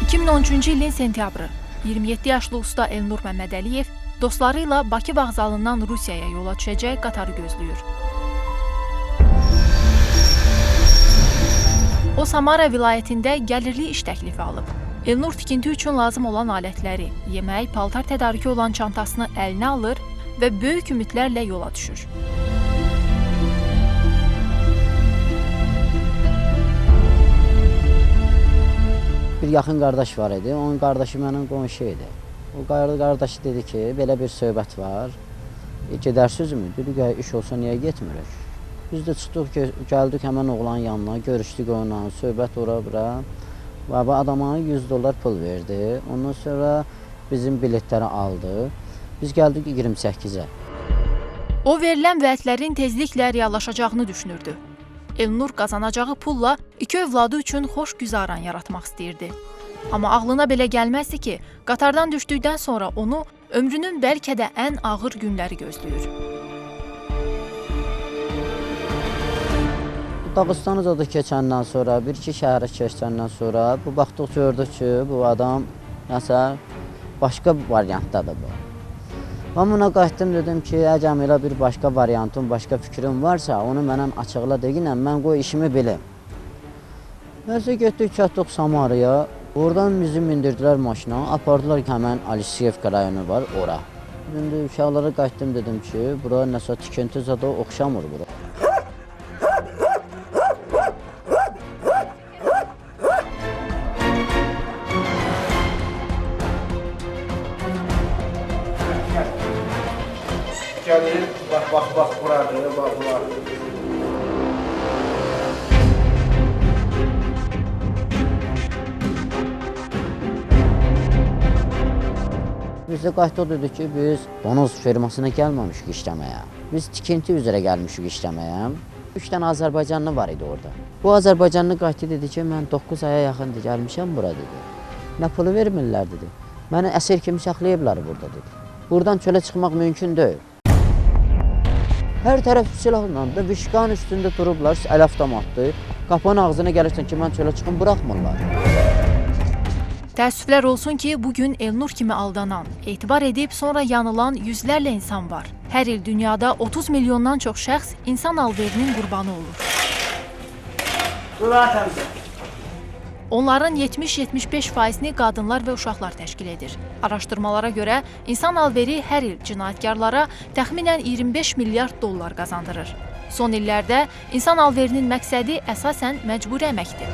2013-cü ilin sentyabrı. 27 yaşlı usta Elnur Məmmədəliyev dostları ilə Bakı vağzalından Rusiyaya yola düşəcək qatarı gözləyir. O, Samara vilayətində gəlirli iş təklifi alıb. Elnur tikinti üçün lazım olan alətləri, yemək, paltar tədarükü olan çantasını əlinə alır və böyük ümidlərlə yola düşür. Bir yaxın qardaş var idi, onun qardaşı mənim qonşu idi. O qardaşı dedi ki, belə bir söhbət var, gedərsinizmi? Dedik, iş olsa niyə getmirik? Biz də çıxdıq, gəldik həmən oğlanın yanına, görüşdük onunla, söhbət ora-bura. Və adama $100 pul verdi, ondan sonra bizim biletləri aldı. Biz gəldik 28-ə. O, verilən vədlərin tezliklə reallaşacağını düşünürdü. Elnur qazanacağı pulla 2 övladı üçün xoş güzaran yaratmaq istəyirdi. Amma ağlına belə gəlməzdi ki, qatardan düşdükdən sonra onu ömrünün bəlkə də ən ağır günləri gözləyir. Dağıstanıza da keçəndən sonra, bir-iki şəhərə keçəndən sonra bu baxdıq, gördük ki, bu adam nəsə başqa variantdadır bu. Mən buna qayıtdım, dedim ki, əgər elə bir başqa variantım, başqa fikrim varsa, onu mənə açıqla deyinəm, mən qoy işimi bilim. Nəsə getdik, çatdıq Samaraya, oradan bizi mindirdilər maşına, apardılar ki, həmən Alisiyevka rayonu var, ora. Şimdi uşaqlara qayıtdım, dedim ki, bura nəsə tikinti zada oxşamır bura. Gəlir, bax, buradır, bax, buradır. Biz də qayıtdıq, dedik ki, biz donoz firmasına gəlməmişik işləməyə. Biz tikinti üzrə gəlmişik işləməyə. 3 dənə Azərbaycanlı var idi orada. Bu Azərbaycanlı qayıtdı, dedi ki, mən 9 aya yaxındır gəlmişəm bura, dedi. Nə pulu vermirlər, dedi. Məni əsir kimi saxlayıblar burada, dedi. Buradan çölə çıxmaq mümkün deyil. Hər tərəf silahla da vişqanın üstündə durublar, əl avtomatdır. Qapının ağzına gəlirsən ki, mən çölə çıxım, buraxmırlar. Təəssüflər olsun ki, bugün Elnur kimi aldanan, etibar edib sonra yanılan yüzlərlə insan var. Hər il dünyada 30 milyondan çox şəxs insan alverinin qurbanı olur. Onların 70-75%-ni qadınlar və uşaqlar təşkil edir. Araşdırmalara görə insan alveri hər il cinayətkarlara təxminən 25 milyard dollar qazandırır. Son illərdə insan alverinin məqsədi əsasən məcburi əməkdir.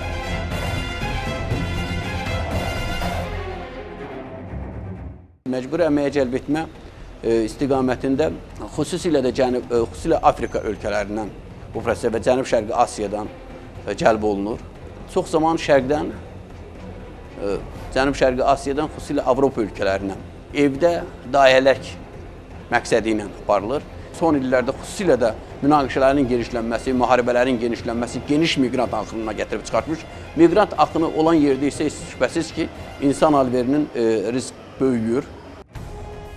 Məcburi əməyə cəlb etmə istiqamətində xüsusilə Afrika ölkələrindən bu prosesə və Cənub-Şərqi Asiyadan cəlb olunur. Çox zaman şərqdən, Cənub-Şərqi Asiyadan, xüsusilə Avropa ölkələrindən evdə dayələk məqsədi ilə aparılır. Son illərdə xüsusilə də münaqişələrin genişlənməsi, müharibələrin genişlənməsi geniş miqrant axınına gətirib çıxartmış. Miqrant axını olan yerdə isə şübhəsiz ki, insan alverinin risk böyüyür.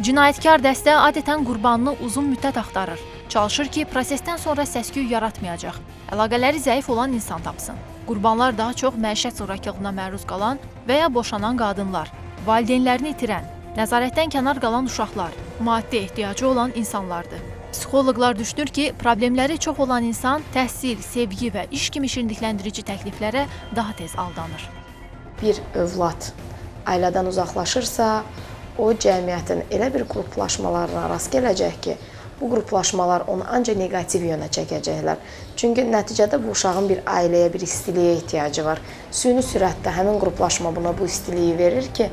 Cinayətkar dəstə adətən qurbanını uzun müddət axtarır. Çalışır ki, prosesdən sonra səs-küy yaratmayacaq, əlaqələri zəif olan insan tapsın. Qurbanlar daha çox məişət zorakılığına məruz qalan və ya boşanan qadınlar, valideynlərini itirən, nəzarətdən kənar qalan uşaqlar, maddi ehtiyacı olan insanlardır. Psixoloqlar düşünür ki, problemləri çox olan insan təhsil, sevgi və iş kimi şirinlikləndirici təkliflərə daha tez aldanır. Bir övlad ailədən uzaqlaşırsa, o cəmiyyətin elə bir qruplaşmalarına rast gələcək ki, bu qruplaşmalar onu ancaq negativ yönə çəkəcəklər. Çünki nəticədə bu uşağın bir ailəyə, bir istiliyə ehtiyacı var. Süni sürətdə həmin qruplaşma buna bu istiliyi verir ki,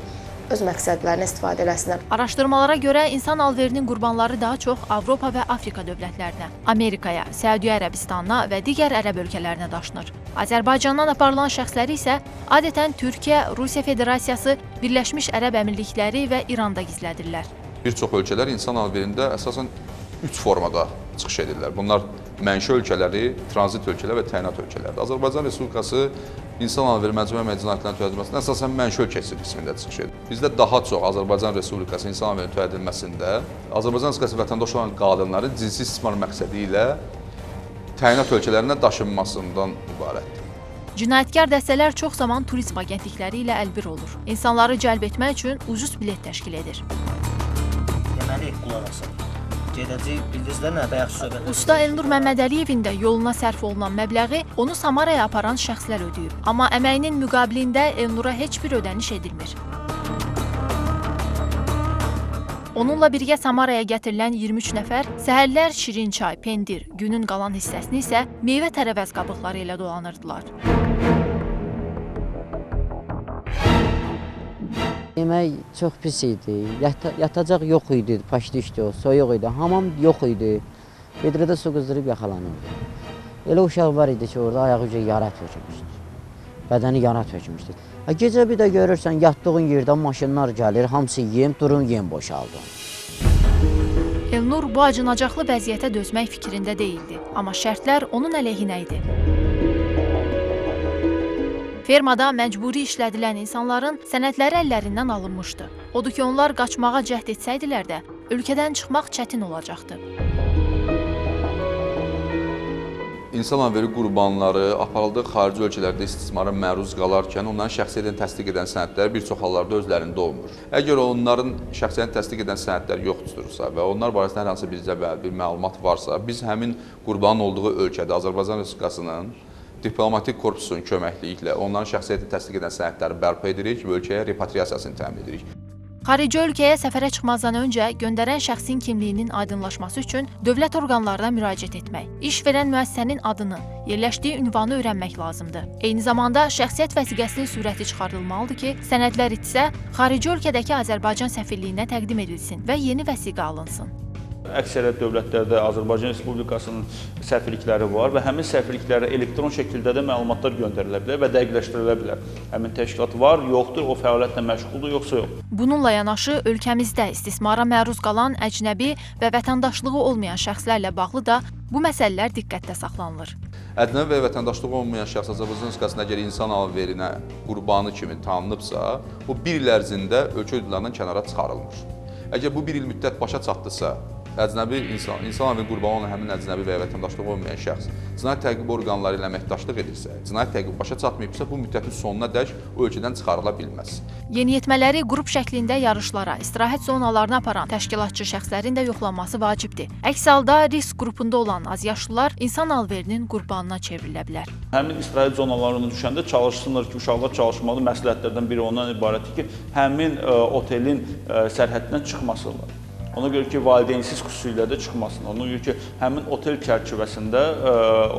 öz məqsədlərini istifadə eləsinlər. Araşdırmalara görə insan alverinin qurbanları daha çox Avropa və Afrika dövlətlərinə, Amerikaya, Səudiyyə Ərəbistanına və digər ərəb ölkələrinə daşınır. Azərbaycandan aparılan şəxsləri isə adətən Türkiyə, Rusiya Federasiyası, Birləşmiş Ərəb Əmirlikləri və İranda gizlədirlər. Bir çox ölkələr insan alverində əsasən 3 formada çıxış edirlər. Bunlar mənşə ölkələri, tranzit ölkələri və təyinat ölkələridir. Azərbaycan Respublikası insan alveri məcburi cinayətlərin törədilməsində əsasən mənşə ölkəsi qismində çıxış edir. Bizdə daha çox Azərbaycan Respublikası insan alverinin törədilməsində Azərbaycan Respublikası vətəndaşı olan qadınların cinsi istismar məqsədi ilə təyinat ölkələrinə daşınmasından ibarətdir. Cinayətkar dəstələr çox zaman turizm agentlikləri ilə əlbir olur. İnsanları cəlb etmək üçün ucuz bilet təşkil edir. Deməli, qulaq asın. Gedəcək, bildizlər nə bayaq söhbət. Usta Elnur Məmmədəliyevin də yoluna sərf olunan məbləği onu Samaraya aparan şəxslər ödəyib. Amma əməyinin müqabilində Elnura heç bir ödəniş edilmir. Onunla birgə Samaraya gətirilən 23 nəfər səhərlər şirin çay, pendir, günün qalan hissəsini isə meyvə tərəvəz qabıqları ilə dolanırdılar. Yemək çox pis idi. Yatacaq yox idi, paşdişdi o, soyuq idi. Hamam yox idi. Vedrədə su qızdırıb yaxalanırdı. Elə uşaq var idi ki, orada ayağı uca yara tökmüşdü. Bədəni yara tökmüşdü. Gecə bir də görürsən, yatdığın yerdən maşınlar gəlir, hamısı yem, durun yem boşaldı. Elnur bu acınacaqlı vəziyyətə dözmək fikrində deyildi. Amma şərtlər onun əleyhinə idi. Fermada məcburi işlədilən insanların sənədləri əllərindən alınmışdı. Odur ki, onlar qaçmağa cəhd etsəydilər də, ölkədən çıxmaq çətin olacaqdı. İnsan alveri qurbanları aparıldığı xarici ölkələrdə istismara məruz qalarkən onların şəxsiyyətini təsdiq edən sənədlər bir çox hallarda özlərində olmur. Əgər onların şəxsiyyətini təsdiq edən sənədlər yoxdursa və onlar barəsində hər hansı bizdə bir məlumat varsa, biz həmin qurbanın olduğu ölkədə Azərbaycan Respublikasının diplomatik korpusunun köməkliyi onların şəxsiyyətini təsdiq edən sənədləri bərpa edirik və ölkəyə repatriasiyasını təmin edirik. Xarici ölkəyə səfərə çıxmazdan öncə göndərən şəxsin kimliyinin aydınlaşması üçün dövlət orqanlarına müraciət etmək, iş verən müəssisənin adını, yerləşdiyi ünvanı öyrənmək lazımdır. Eyni zamanda şəxsiyyət vəsiqəsinin sürəti çıxarılmalıdır ki, sənədlər itsə, xarici ölkədəki Azərbaycan səfirliyinə təqdim edilsin və yeni vəsiqə alınsın. Əksəriyyət dövlətlərdə Azərbaycan Respublikasının səfirlikləri var və həmin səfirliklərə elektron şəkildə də məlumatlar göndərilə bilər və dəqiqləşdirilə bilər. Həmin təşkilat var, yoxdur, o fəaliyyətlə məşğuldur, yoxsa yox. Bununla yanaşı, ölkəmizdə istismara məruz qalan əcnəbi və vətəndaşlığı olmayan şəxslərlə bağlı da bu məsələlər diqqətdə saxlanılır. Əcnəbi və vətəndaşlığı olmayan şəxs Azərbaycan Respublikasında əgər insan alverinə qurbanı kimi tanınıbsa, o 1 il ərzində ölkə hüdudlarından kənara çıxarılmır. Əgər bu 1 il müddət başa çatdısa, əcnəbi insan alveri qurbanı olan həmin əcnəbi və ya vətəndaşlığı olmayan şəxs cinayət təqib orqanları ilə əməkdaşlıq edirsə, cinayət təqibi başa çatmayıbsa, bu müddətin sonuna dək o ölkədən çıxarıla bilməz. Yeniyetmələri qrup şəklində yarışlara, istirahət zonalarına aparan təşkilatçı şəxslərin də yoxlanması vacibdir. Əks halda risk qrupunda olan azyaşlılar insan alverinin qurbanına çevrilə bilər. Həmin istirahət zonalarına düşəndə çalışsınlar ki, uşaqlar çalışmalı. Məsləhətlərdən biri ondan ibarətdir ki, həmin otelin sərhəddindən çıxmasınlar. Ona görə ki, valideynsiz xüsusilə də çıxmasın. Ona görə ki, həmin otel çərçivəsində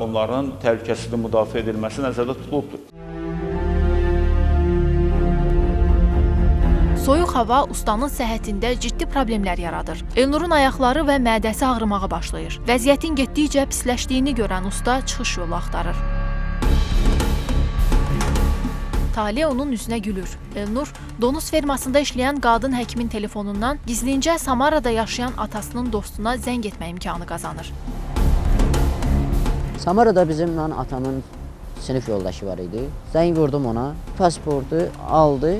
onların təhlükəsizliyi müdafiə edilməsi nəzərdə tutulubdur. Soyuq hava ustanın səhhətində ciddi problemlər yaradır. Elnurun ayaqları və mədəsi ağrımağa başlayır. Vəziyyətin getdikcə pisləşdiyini görən usta çıxış yolu axtarır. Talih onun üzünə gülür. Elnur, donuz fermasında işləyən qadın həkimin telefonundan gizlincə Samarada yaşayan atasının dostuna zəng etmə imkanı qazanır. Samarada bizimlə atamın sinif yoldaşı var idi. Zəng vurdum ona, pasportu aldı.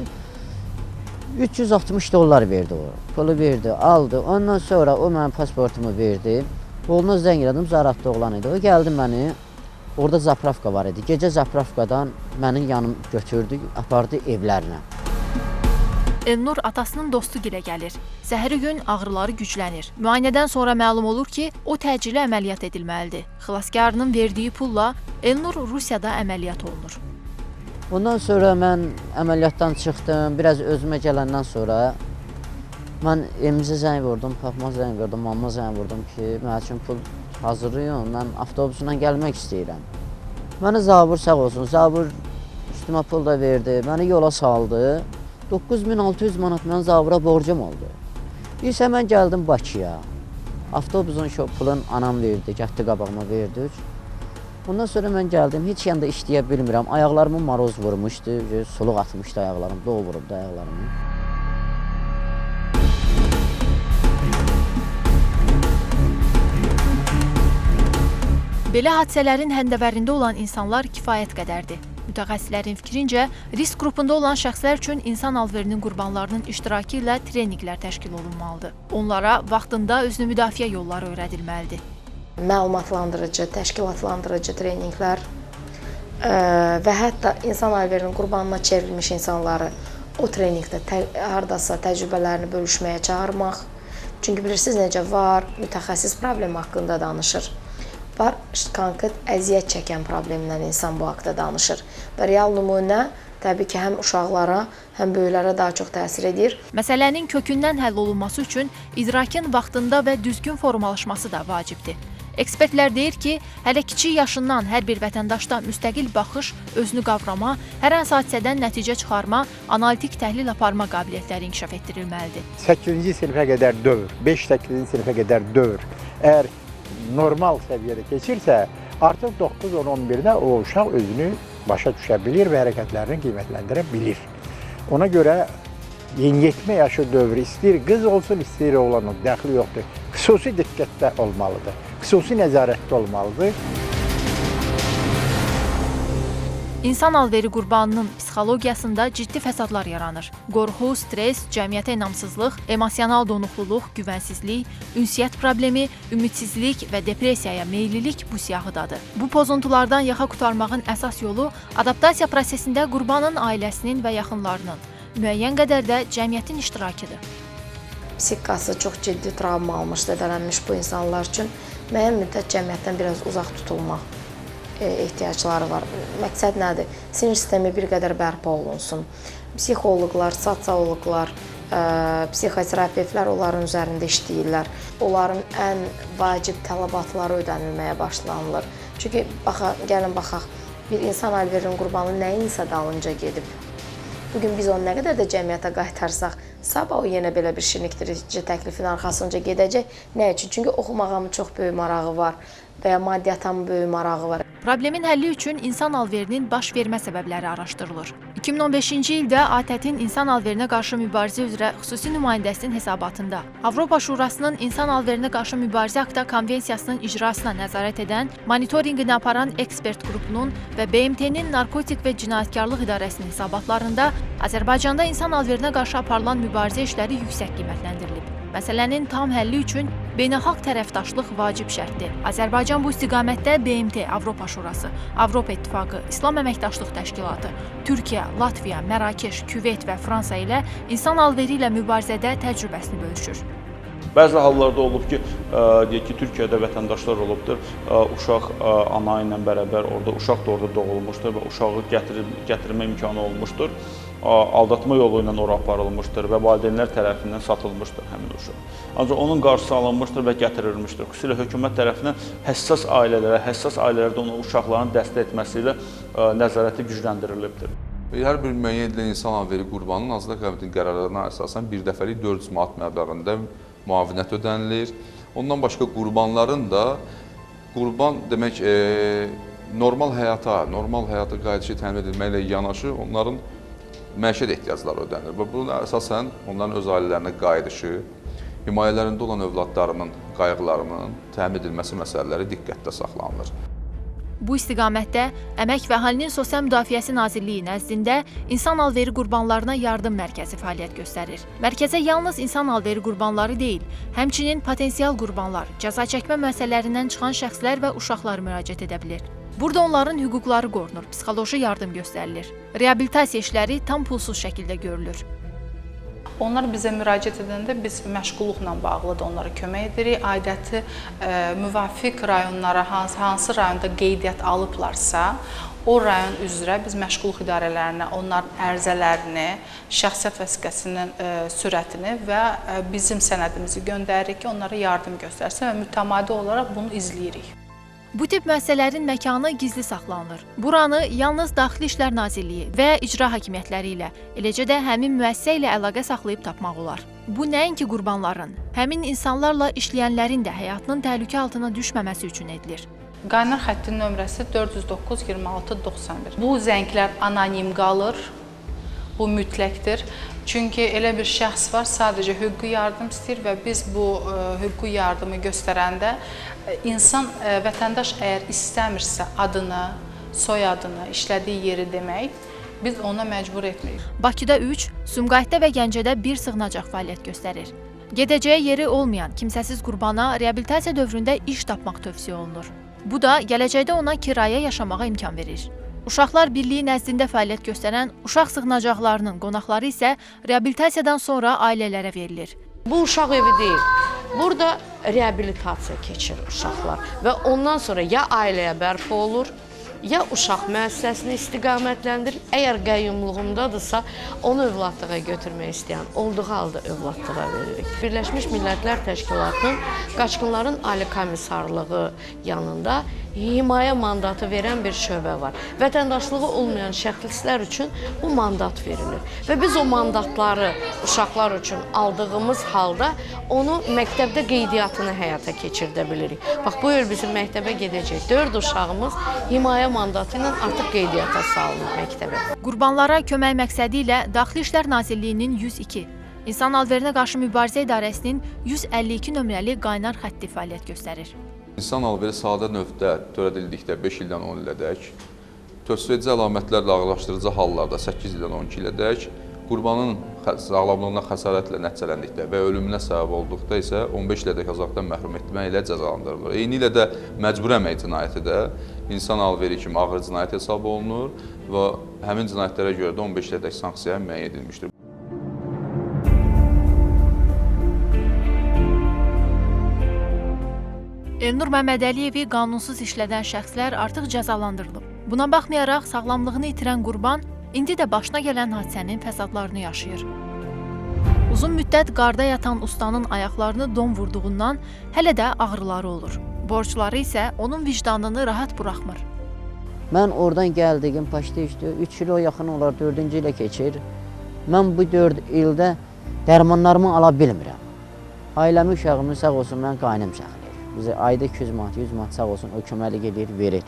360 dollar verdi o. Pulu verdi, aldı. Ondan sonra o mənim pasportumu verdi. Oğluna zəng elədim, Zaratda oğlan idi. O gəldi məni. Orada zapravka var idi. Gecə zapravkadan mənim yanım götürdü, apardı evlərinə. Elnur atasının dostu gilə gəlir. Səhəri gün ağrıları güclənir. Müayinədən sonra məlum olur ki, o təcili əməliyyat edilməlidir. Xilaskarının verdiyi pulla Elnur Rusiyada əməliyyat olunur. Ondan sonra mən əməliyyatdan çıxdım. Biraz özümə gələndən sonra mən evimizə zəng vurdum, papama zəng vurdum, mamama zəng vurdum ki, mənim üçün pul hazırlayın, mən avtobusla gəlmək istəyirəm. Mənə zabur sağ olsun, zabur üstümə pul da verdi, məni yola saldı. 9600 manat mən zabura borcum oldu. İlsə mən gəldim Bakıya. Avtobusun pulun anam verdi, gətdi qabağıma verdi. Ondan sonra mən gəldim, heç yanda işləyə bilmirəm. Ayaqlarımı maroz vurmuşdu, suluq atmışdı ayaqlarım, doğ vurubdu ayaqlarımı. Belə hadisələrin həndəvərində olan insanlar kifayət qədərdir. Mütəxəssislərin fikrincə, risk qrupunda olan şəxslər üçün insan alverinin qurbanlarının iştirakı ilə treninqlər təşkil olunmalıdır. Onlara vaxtında özünü müdafiə yolları öyrədilməlidir. Məlumatlandırıcı, təşkilatlandırıcı treninqlər, və hətta insan alverinin qurbanına çevrilmiş insanları o treninqdə hardasa təcrübələrini bölüşməyə çağırmaq. Çünki bilirsiniz necə var, mütəxəssis problem haqqında danışır. Var, konkret əziyyət çəkən problemdən insan bu haqda danışır. Və real nümunə təbii ki, həm uşaqlara, həm böyüklərə daha çox təsir edir. Məsələnin kökündən həll olunması üçün idrakın vaxtında və düzgün formalaşması da vacibdir. Ekspertlər deyir ki, hələ kiçik yaşından hər bir vətəndaşda müstəqil baxış, özünü qavrama, hər hansı hadisədən nəticə çıxarma, analitik təhlil aparma qabiliyyətləri inkişaf etdirilməlidir. 8-ci sinifə qədər dövr, 5-8-ci sinifə qədər dövr əgər normal səviyyədə keçirsə, artıq 9-10-11-də o uşaq özünü başa düşə bilir və hərəkətlərini qiymətləndirə bilir. Ona görə yeniyetmə yaşı dövrü istəyir qız olsun, istəyir oğlan olsun, dəxli yoxdur. Xüsusi diqqətdə olmalıdır, xüsusi nəzarətdə olmalıdır. İnsan alveri qurbanının psixologiyasında ciddi fəsadlar yaranır. Qorxu, stres, cəmiyyətə inamsızlıq, emosional donuqluluq, güvənsizlik, ünsiyyət problemi, ümidsizlik və depressiyaya meyillilik bu siyahıdadır. Bu pozuntulardan yaxa qurtarmağın əsas yolu adaptasiya prosesində qurbanın ailəsinin və yaxınlarının, müəyyən qədər də cəmiyyətin iştirakıdır. Psixikası çox ciddi travma almış, zədələnmiş bu insanlar üçün müəyyən müddət cəmiyyətdən biraz uzaq tutulmaq ehtiyacları var. Məqsəd nədir? Sinir sistemi bir qədər bərpa olunsun. Psixoloqlar, sosioloqlar, psixoterapevtlər onların üzərində işləyirlər. Onların ən vacib tələbatları ödənilməyə başlanılır. Çünki gəlin baxaq, bir insan alverinin qurbanı nəyinsə dalınca gedib. Bugün biz onu nə qədər də cəmiyyətə qaytarsaq, sabah o yenə belə bir şirnikdirici təklifin arxasınca gedəcək. Nə üçün? Çünki oxumağımın çox böyük marağı var və ya maddiyyatın böyük marağı var. Problemin həlli üçün insan alverinin baş vermə səbəbləri araşdırılır. 2015-ci ildə ATƏT-in insan alverinə qarşı mübarizə üzrə xüsusi nümayəndəsinin hesabatında Avropa Şurasının insan alverinə qarşı mübarizə haqqında konvensiyasının icrasına nəzarət edən, monitorinqini aparan ekspert qrupunun və BMT-nin Narkotik və Cinayətkarlıq İdarəsinin hesabatlarında Azərbaycanda insan alverinə qarşı aparılan mübarizə işləri yüksək qiymətləndirilib. Məsələnin tam həlli üçün beynəlxalq tərəfdaşlıq vacib şərtdir. Azərbaycan bu istiqamətdə BMT, Avropa Şurası, Avropa İttifaqı, İslam Əməkdaşlıq Təşkilatı, Türkiyə, Latviya, Mərakeş, Küveyt və Fransa ilə insan alveri ilə mübarizədə təcrübəsini bölüşür. Bəzi hallarda olub ki, deyək ki, Türkiyədə vətəndaşlar olubdur, uşaq ana ilə bərabər orada, uşaq da orada doğulmuşdur və uşağı gətirmə imkanı olmuşdur. Aldatma yolu ilə ora aparılmışdır və valideynlər tərəfindən satılmışdır həmin uşaq. Ancaq onun qarşısı alınmışdır və gətirilmişdir. Xüsusilə hökumət tərəfindən həssas ailələrdə onun uşaqların dəstək etməsi ilə nəzarəti gücləndirilibdir. Hər bir müəyyən edilən insan alveri qurbanının Nazirlər Kabinetinin qərarlarına əsasən bir dəfəlik 400 manat məbləğində müavinət ödənilir. Ondan başqa qurbanların da qurban demək normal həyata qayıdışı təmin edilməklə yanaşı onların məişət ehtiyacları ödənilir və buna əsasən onların öz ailələrinə qayıdışı, himayələrində olan övladlarının qayğılarının təmin edilməsi məsələləri diqqətdə saxlanılır. Bu istiqamətdə Əmək və Əhalinin Sosial Müdafiəsi Nazirliyi nəzdində İnsan alveri qurbanlarına yardım mərkəzi fəaliyyət göstərir. Mərkəzə yalnız insan alveri qurbanları deyil, həmçinin potensial qurbanlar, cəza çəkmə müəssisələrindən çıxan şəxslər və uşaqlar müraciət edə bilir. Burada onların hüquqları qorunur, psixoloji yardım göstərilir. Reabilitasiya işləri tam pulsuz şəkildə görülür. Onlar bizə müraciət edəndə biz məşğulluqla bağlı da onlara kömək edirik. Aidiyyəti müvafiq rayonlara hansı rayonda qeydiyyat alıblarsa, o rayon üzrə biz məşğulluq idarələrinə onların ərizələrini, şəxsiyyət vəsiqəsinin sürətini və bizim sənədimizi göndəririk ki, onlara yardım göstərsin və mütəmadi olaraq bunu izləyirik. Bu tip müəssisələrin məkanı gizli saxlanılır. Buranı yalnız Daxili İşlər Nazirliyi və icra hakimiyyətləri ilə, eləcə də həmin müəssisə ilə əlaqə saxlayıb tapmaq olar. Bu nəinki qurbanların, həmin insanlarla işləyənlərin də həyatının təhlükə altına düşməməsi üçün edilir. Qaynar xəttin nömrəsi 409 26 91. Bu zənglər anonim qalır. Bu mütləqdir. Çünki elə bir şəxs var, sadəcə hüquqi yardım istəyir və biz bu hüquqi yardımı göstərəndə insan, vətəndaş əgər istəmirsə adını, soyadını, işlədiyi yeri demək, biz ona məcbur etmirik. Bakıda 3, Sumqayıtda və Gəncədə 1 sığınacaq fəaliyyət göstərir. Gedəcəyi yeri olmayan kimsəsiz qurbana reabilitasiya dövründə iş tapmaq tövsiyə olunur. Bu da gələcəkdə ona kirayə yaşamağa imkan verir. Uşaqlar Birliyi nəzdində fəaliyyət göstərən uşaq sığınacaqlarının qonaqları isə reabilitasiyadan sonra ailələrə verilir. Bu uşaq evi deyil. Burada reabilitasiya keçirir uşaqlar və ondan sonra ya ailəyə bərpa olur, ya uşaq müəssisəsini istiqamətləndirir. Əgər qəyyumluğundadırsa, onu övladlığa götürmək istəyən olduğu halda övladlığa veririk. Birləşmiş Millətlər Təşkilatının Qaçqınların Ali Komissarlığı yanında himayə mandatı verən bir şöbə var. Vətəndaşlığı olmayan şəxslər üçün bu mandat verilir. Və biz o mandatları uşaqlar üçün aldığımız halda onu məktəbdə qeydiyyatını həyata keçirdə bilirik. Bax, bu il bizim məktəbə gedəcək 4 uşağımız himayə mandatı ilə artıq qeydiyyata salınır məktəbə. Qurbanlara kömək məqsədi ilə Daxili İşlər Nazirliyinin 102, İnsan alverinə qarşı mübarizə idarəsinin 152 nömrəli qaynar xətti fəaliyyət göstərir. İnsan alveri sadə növdə törədildikdə 5 ildən 10 ilədək, tövsifedici əlamətlərlə ağırlaşdırıcı hallarda 8 ildən 12 ilədək, qurbanın sağlamlığına xəsarətlə nəticələndikdə və ölümünə səbəb olduqda isə 15 ilədək azadlıqdan məhrum etmə ilə cəzalandırılır. Eyni ilə də məcbur əmək cinayəti də insan alveri kimi ağır cinayət hesab olunur və həmin cinayətlərə görə də 15 ilədək sanksiya müəyyən edilmişdir. Elnur Məmmədəliyevi qanunsuz işlədən şəxslər artıq cəzalandırılıb. Buna baxmayaraq sağlamlığını itirən qurban indi də başına gələn hadisənin fəsadlarını yaşayır. Uzun müddət qarda yatan ustanın ayaqlarını don vurduğundan hələ də ağrıları olur. Borcları isə onun vicdanını rahat buraxmır. Mən oradan gəldiyim başda işte 3 il o yaxın olar, 4-cü ilə keçir. Mən bu 4 ildə dərmanlarımı ala bilmirəm. Ailəmi, uşağımı sağ olsun, mən qaynım şəxləyir. Bizə ayda 200 manat, 100 manat sağ olsun, o köməlik edir, verir.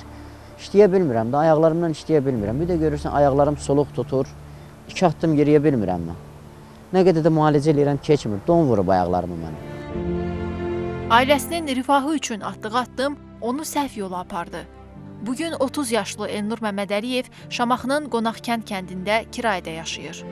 İşləyə bilmirəm də, ayaqlarımdan işləyə bilmirəm. Bir də görürsən, ayaqlarım soluq tutur, 2 addım yeriyə bilmirəm mən. Nə qədər də müalicə eləyirəm, keçmir, don vurub ayaqlarımı mənim. Ailəsinin rifahı üçün atdığı addım onu səhv yola apardı. Bugün 30 yaşlı Elnur Məmmədəliyev Şamaxının Qonaqkənd kəndində kirayədə yaşayır.